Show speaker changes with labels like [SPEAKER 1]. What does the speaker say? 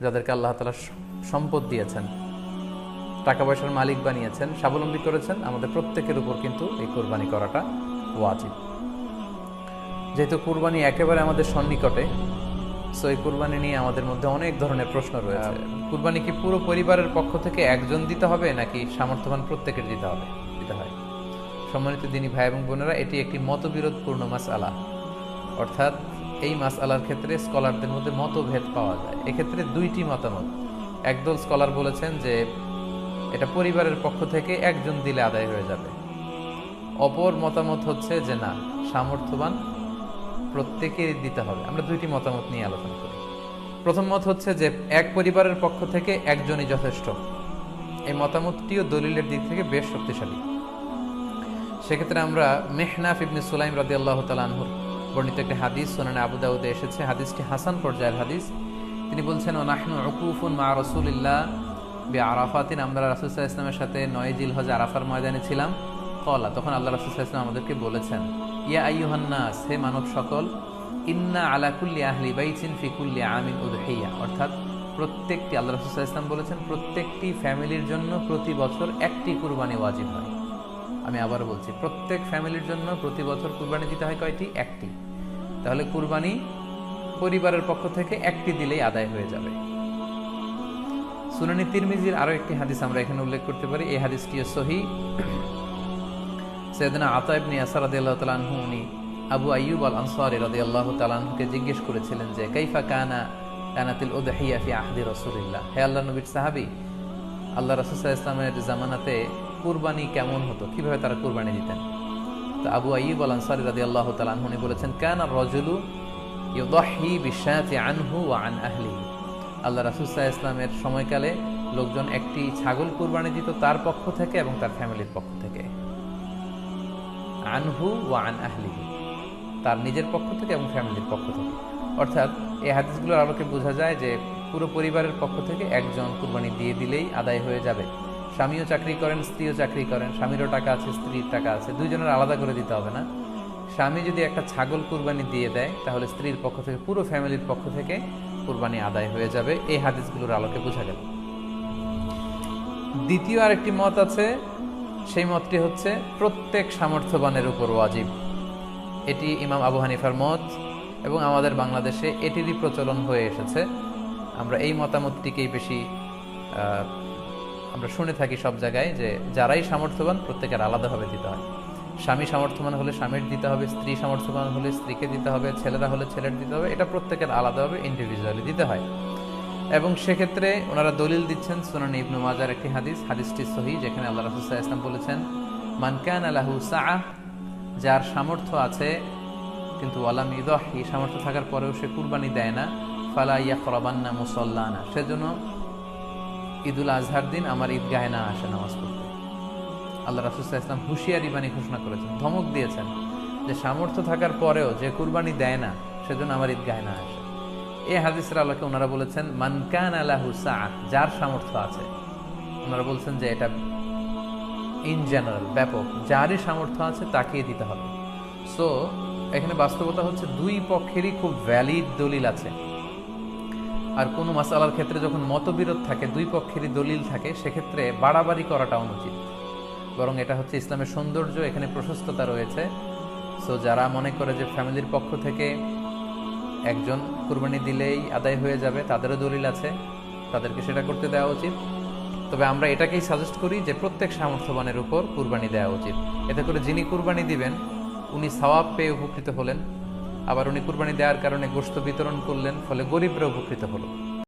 [SPEAKER 1] যাদেরকে আল্লাহ তাআলা সম্পদ দিয়েছেন, টাকা পয়সার মালিক বানিয়েছেন, স্বাবলম্বী করেছেন, আমাদের প্রত্যেকের উপর কিন্তু এই কোরবানি করাটা ওয়াজিব। যেহেতু কুরবানি একেবারে আমাদের সন্নিকটে, সো এই কুরবানি নিয়ে আমাদের মধ্যে অনেক ধরনের প্রশ্ন রয়েছে। কুরবানি কি পুরো পরিবারের পক্ষ থেকে একজন দিতে হবে নাকি সামর্থ্যবান প্রত্যেকের দিতে হয়? সম্মানিত দিনী ভাই এবং বোনেরা, এটি একটি মতবিরোধপূর্ণ মাসআলা। অর্থাৎ এই মাসআলার ক্ষেত্রে স্কলারদের মধ্যে মতভেদ পাওয়া যায়। এক্ষেত্রে দুইটি মতামত। একদল স্কলার বলেছেন যে এটা পরিবারের পক্ষ থেকে একজন দিলে আদায় হয়ে যাবে। অপর মতামত হচ্ছে যে না, সামর্থ্যবান প্রত্যেকেরই দিতে হবে। আমরা দুইটি মতামত নিয়ে আলোচনা করি। প্রথম মত হচ্ছে যে এক পরিবারের পক্ষ থেকে একজনই যথেষ্ট। এই মতামতটিও দলিলের দিক থেকে বেশ শক্তিশালী। সেক্ষেত্রে আমরা মেহনাফ ইবনে সুলাইম রাদিয়াল্লাহু তাআলা আনহু বর্ণিত একটি হাদিস সুনানে আবু দাউদে এসেছে। হাদিসটি হাসান পর্যায়ের হাদিস। তিনি বলছেন, ওয়া নাহনু উকুফুন মা রাসূলিল্লাহ বিআরাফাতিন, আমরা রাসূল সাল্লাল্লাহু আলাইহি ওয়াসাল্লামের সাথে 9 জিলহজ আরাফার ময়দানে ছিলাম। ক্বালা, তখন আল্লাহ রাসূল সাল্লাল্লাহু আলাইহি ওয়াসাল্লাম আমাদেরকে বলেছেন, ইয়া আইয়ুহান নাস, হে মানব সকল, ইন্না আলা কুল্লি আহলি বাইতিন ফি কুল্লি আমিন উযহিয়া, অর্থাৎ প্রত্যেকটি, আল্লাহ রাসূল সাল্লাল্লাহু আলাইহি ওয়াসাল্লাম বলেছেন, প্রত্যেকটি ফ্যামিলির জন্য প্রতি বছর একটি কুরবানি ওয়াজিব হয়। আমি আবার বলছি, প্রত্যেক ফ্যামিলির জন্য প্রতি বছর কুরবানি দিতে হয় কয়টি? একটি। তাহলে কুরবানি পরিবারের পক্ষ থেকে একটি দিলেই আদায় হয়ে যাবে। সুনানি তিরমিজির আরো একটি হাদিস আমরা এখানে উল্লেখ করতে পারি। এই হাদিসটিও সহিহ। সাইয়েদনা আতা ইবনে ইয়াসার রাদিয়াল্লাহু তাআলা আনহু, উনি আবু আইয়ুব আল আনসারী রাদিয়াল্লাহু তাআলা আনহুকে জিজ্ঞেস করেছিলেন যে কাইফা কানাতিল উযহিয়া ফি আহদি রাসূলিল্লাহ, হে আল্লাহর নবীর সাহাবী, আল্লাহ রাসূল সাল্লাল্লাহু আলাইহি ওয়াসাল্লামের জামানাতে কুরবানি কেমন হতো, কিভাবে তারা কুরবানি দিতেন? তো আবু আইয়ুব আল আনসারী রাদিয়াল্লাহু তাআলা আনহু বলেছেন, কানা রাজুলু ইউদাহি বিশাতি আনহু ওয়া আন আহলিহি, আল্লাহ রাসূল সাল্লাল্লাহু আলাইহি ওয়াসাল্লামের সময়কালে লোকজন একটি ছাগল কুরবানি দিত তার পক্ষ থেকে এবং তার ফ্যামিলির পক্ষ থেকে। আনহু ওয়া আন আহলিহি, তার নিজের পক্ষ থেকে এবং ফ্যামিলির পক্ষ থেকে। অর্থাৎ এই হাদিসগুলোর আলোকে বোঝা যায় যে পুরো পরিবারের পক্ষ থেকে একজন কুরবানি দিয়ে দিলেই আদায় হয়ে যাবে। স্বামীও চাকরি করেন, স্ত্রীও চাকরি করেন, স্বামীরও টাকা আছে, স্ত্রীর টাকা আছে, দুইজনের আলাদা করে দিতে হবে না। স্বামী যদি একটা ছাগল কুরবানি দিয়ে দেয় তাহলে স্ত্রীর পক্ষ থেকে, পুরো ফ্যামিলির পক্ষ থেকে কুরবানি আদায় হয়ে যাবে। এই হাদিসগুলোর আলোকে বোঝা গেল। দ্বিতীয় আরেকটি মত আছে, সেই মতটি হচ্ছে প্রত্যেক সামর্থ্যবানের উপর ওয়াজিব। এটি ইমাম আবু হানিফার মত এবং আমাদের বাংলাদেশে এটিরই প্রচলন হয়ে এসেছে। আমরা এই মতামতটিকেই বেশি আমরা শুনে থাকি সব জায়গায়, যে যারাই সামর্থ্যবান প্রত্যেকের আলাদাভাবে দিতে হয়। স্বামী সামর্থ্যবান হলে স্বামীর দিতে হবে, স্ত্রী সামর্থ্যবান হলে স্ত্রীকে দিতে হবে, ছেলেরা হলে ছেলের দিতে হবে। এটা প্রত্যেকের আলাদাভাবে ইন্ডিভিজুয়ালি দিতে হয়। এবং সেক্ষেত্রে ওনারা দলিল দিচ্ছেন সুনান ইবনে মাজার একটি হাদিস, হাদিসটি সহিহ, যেখানে আল্লাহ রাসূল সাল্লাল্লাহু আলাইহি ওয়াসাল্লাম বলেছেন, মান কানা লাহু সাআহ, যার সামর্থ্য আছে কিন্তু ওয়ালাম ইউদাহি, সামর্থ্য থাকার পরেও সে কুরবানি দেয় না, ফালা ইয়াকরাবান্না মুসাল্লানা, সেজন্য ঈদুল আজহার দিন আমার ঈদগাহে না আসে নামাজ পড়তে। আল্লাহ রাসূল সাল্লাল্লাহু আলাইহি ওয়াসাল্লাম হুঁশিয়ারি বাণী ঘোষণা করেছেন, ধমক দিয়েছেন যে সামর্থ্য থাকার পরেও যে কুরবানি দেয় না সেজন্য আমার ঈদগাহে না আসে। এই হাদিসের আলোকে ওনারা বলেছেন মান কানা লাহু সাআহ, যার সামর্থ্য আছে। ওনারা বলছেন যে এটা ইন জেনারেল, ব্যাপক, যারই সামর্থ্য আছে তাকেই দিতে হবে। সো এখানে বাস্তবতা হচ্ছে দুই পক্ষেরই খুব ভ্যালিড দলিল আছে। আর কোনো মাসআলার ক্ষেত্রে যখন মতবিরোধ থাকে, দুই পক্ষেরই দলিল থাকে, সেক্ষেত্রে বাড়াবাড়ি করাটা অনুচিত। বরং এটা হচ্ছে ইসলামের সৌন্দর্য, এখানে প্রশস্ততা রয়েছে। সো যারা মনে করে যে ফ্যামিলির পক্ষ থেকে একজন কুরবানি দিলেই আদায় হয়ে যাবে, তাদেরও দলিল আছে, তাদেরকে সেটা করতে দেওয়া উচিত। তবে আমরা এটাকেই সাজেস্ট করি যে প্রত্যেক সামর্থ্যবানের উপর কুরবানি দেওয়া উচিত। এতে করে যিনি কুরবানি দিবেন উনি সওয়াব পেয়ে উপকৃত হলেন, আবার উনি কুরবানি দেওয়ার কারণে গোশত বিতরণ করলেন, ফলে গরিবরা উপকৃত হলো।